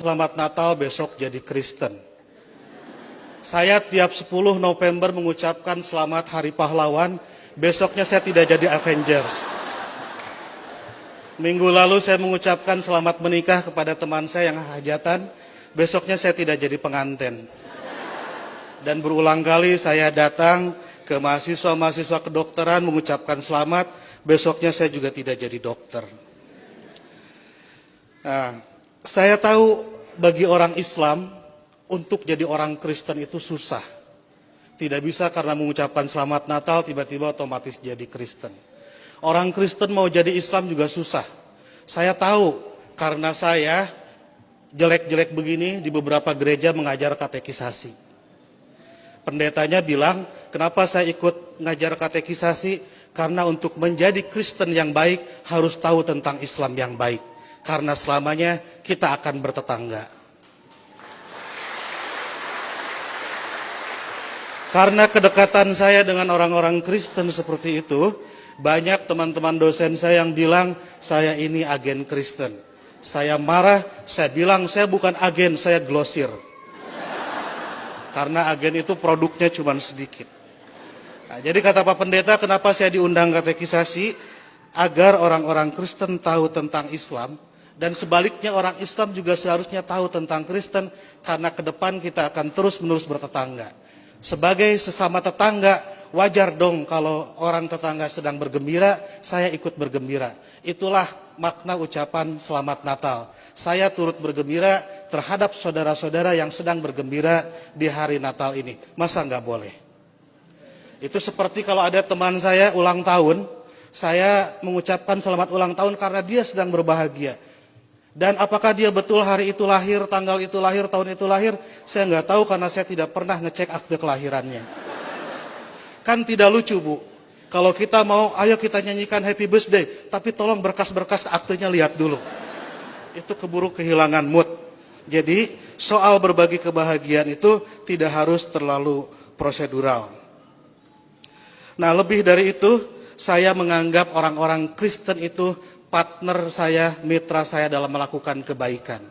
Selamat Natal, besok jadi Kristen. Saya tiap 10 November mengucapkan selamat Hari Pahlawan, besoknya saya tidak jadi Avengers. Minggu lalu saya mengucapkan selamat menikah kepada teman saya yang hajatan, besoknya saya tidak jadi pengantin. Dan berulang kali saya datang ke mahasiswa-mahasiswa kedokteran mengucapkan selamat, besoknya saya juga tidak jadi dokter. Nah, saya tahu bagi orang Islam untuk jadi orang Kristen itu susah. Tidak bisa karena mengucapkan selamat Natal tiba-tiba otomatis jadi Kristen. Orang Kristen mau jadi Islam juga susah. Saya tahu karena saya jelek-jelek begini di beberapa gereja mengajar katekisasi. Pendetanya bilang, kenapa saya ikut ngajar katekisasi? Karena untuk menjadi Kristen yang baik harus tahu tentang Islam yang baik. Karena selamanya kita akan bertetangga. Karena kedekatan saya dengan orang-orang Kristen seperti itu, banyak teman-teman dosen saya yang bilang, saya ini agen Kristen. Saya marah, saya bilang, saya bukan agen, saya glosir. Karena agen itu produknya cuma sedikit. Nah, jadi kata Pak Pendeta, kenapa saya diundang katekisasi? Agar orang-orang Kristen tahu tentang Islam, dan sebaliknya orang Islam juga seharusnya tahu tentang Kristen, karena ke depan kita akan terus-menerus bertetangga. Sebagai sesama tetangga, wajar dong kalau orang tetangga sedang bergembira, saya ikut bergembira. Itulah makna ucapan Selamat Natal. Saya turut bergembira terhadap saudara-saudara yang sedang bergembira di hari Natal ini. Masa nggak boleh? Itu seperti kalau ada teman saya ulang tahun, saya mengucapkan selamat ulang tahun karena dia sedang berbahagia. Dan apakah dia betul hari itu lahir, tanggal itu lahir, tahun itu lahir, saya nggak tahu karena saya tidak pernah ngecek akte kelahirannya. Kan tidak lucu, Bu. Kalau kita mau, ayo kita nyanyikan happy birthday, tapi tolong berkas-berkas aktenya lihat dulu. Itu keburu kehilangan mood. Jadi soal berbagi kebahagiaan itu tidak harus terlalu prosedural. Nah, lebih dari itu, saya menganggap orang-orang Kristen itu partner saya, mitra saya dalam melakukan kebaikan.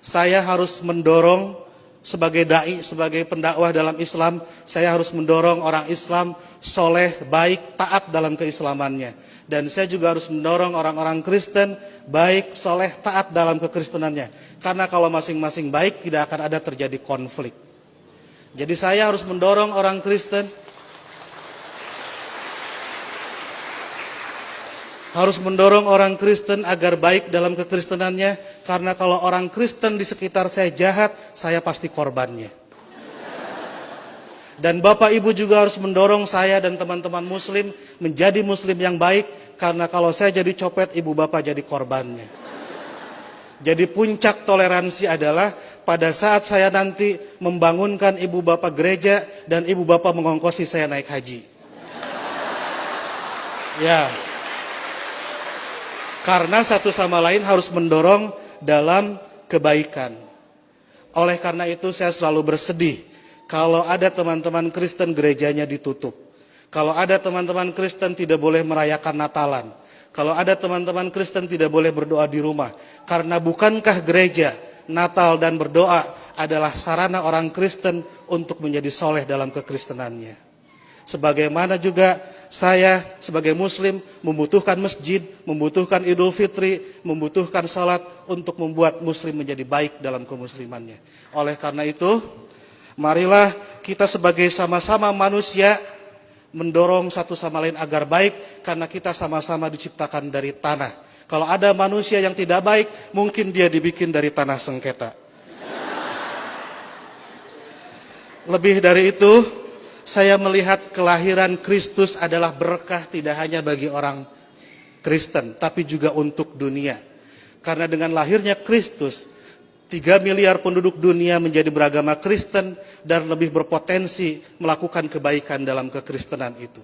Saya harus mendorong sebagai dai, sebagai pendakwah dalam Islam, saya harus mendorong orang Islam soleh, baik, taat dalam keislamannya. Dan saya juga harus mendorong orang-orang Kristen baik, soleh, taat dalam kekristenannya. Karena kalau masing-masing baik, tidak akan ada terjadi konflik. Jadi saya harus mendorong orang Kristen, agar baik dalam kekristenannya, karena kalau orang Kristen di sekitar saya jahat, saya pasti korbannya. Dan Bapak Ibu juga harus mendorong saya dan teman-teman Muslim menjadi Muslim yang baik, karena kalau saya jadi copet, Ibu Bapak jadi korbannya. Jadi puncak toleransi adalah pada saat saya nanti membangunkan Ibu Bapak gereja dan Ibu Bapak mengongkosi saya naik haji. Ya. Karena satu sama lain harus mendorong dalam kebaikan. Oleh karena itu saya selalu bersedih kalau ada teman-teman Kristen gerejanya ditutup. Kalau ada teman-teman Kristen tidak boleh merayakan Natalan. Kalau ada teman-teman Kristen tidak boleh berdoa di rumah. Karena bukankah gereja, Natal dan berdoa adalah sarana orang Kristen untuk menjadi soleh dalam kekristenannya. Sebagaimana juga saya sebagai Muslim membutuhkan masjid, membutuhkan Idul Fitri, membutuhkan salat untuk membuat Muslim menjadi baik dalam kemuslimannya. Oleh karena itu, marilah kita sebagai sama-sama manusia mendorong satu sama lain agar baik, karena kita sama-sama diciptakan dari tanah. Kalau ada manusia yang tidak baik, mungkin dia dibikin dari tanah sengketa. Lebih dari itu, saya melihat kelahiran Kristus adalah berkah tidak hanya bagi orang Kristen, tapi juga untuk dunia. Karena dengan lahirnya Kristus, 3 miliar penduduk dunia menjadi beragama Kristen dan lebih berpotensi melakukan kebaikan dalam kekristenan itu.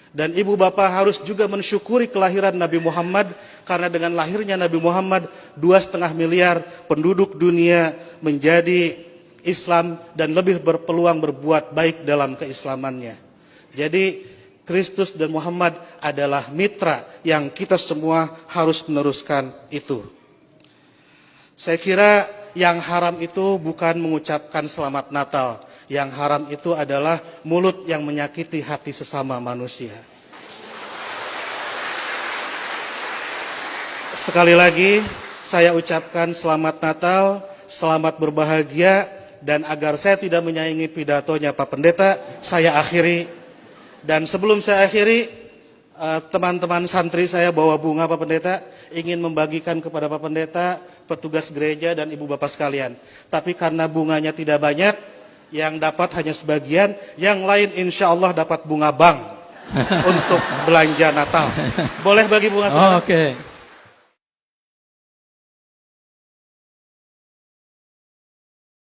Dan Ibu Bapak harus juga mensyukuri kelahiran Nabi Muhammad, karena dengan lahirnya Nabi Muhammad, 2,5 miliar penduduk dunia menjadi Islam dan lebih berpeluang berbuat baik dalam keislamannya. Jadi Kristus dan Muhammad adalah mitra yang kita semua harus meneruskan itu. Saya kira yang haram itu bukan mengucapkan selamat Natal. Yang haram itu adalah mulut yang menyakiti hati sesama manusia. Sekali lagi, saya ucapkan selamat Natal, selamat berbahagia, dan agar saya tidak menyaingi pidatonya Pak Pendeta, saya akhiri. Dan sebelum saya akhiri, teman-teman santri saya bawa bunga Pak Pendeta, ingin membagikan kepada Pak Pendeta, petugas gereja, dan ibu bapak sekalian. Tapi karena bunganya tidak banyak, yang dapat hanya sebagian, yang lain insya Allah dapat bunga bank untuk belanja Natal. Boleh bagi bunga? Oke.